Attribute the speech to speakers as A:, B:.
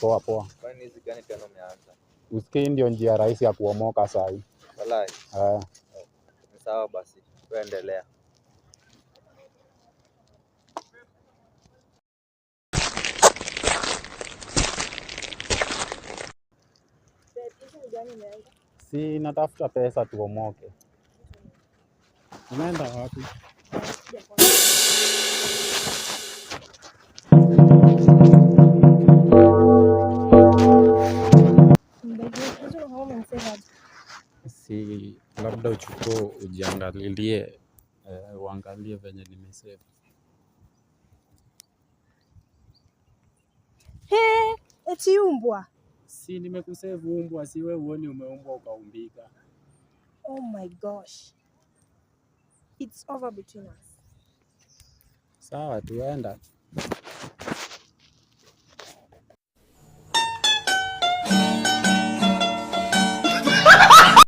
A: Poa poa.
B: Kwani hizi gani tena umeanza?
A: Usikii ndio njia rahisi ya kuomoka saa hii.
B: Walai. Ni sawa basi. Tuendelea.
A: Si natafuta pesa tuomoke. Unaenda wapi? Si labda uchukue ujiangalilie, uangalie venye nimesave.
C: Eti umbwa.
A: Si nimekusave umbwa, si wewe uone umeumbwa ukaumbika.
C: Oh my gosh. It's over between us.
A: Sawa, tuenda.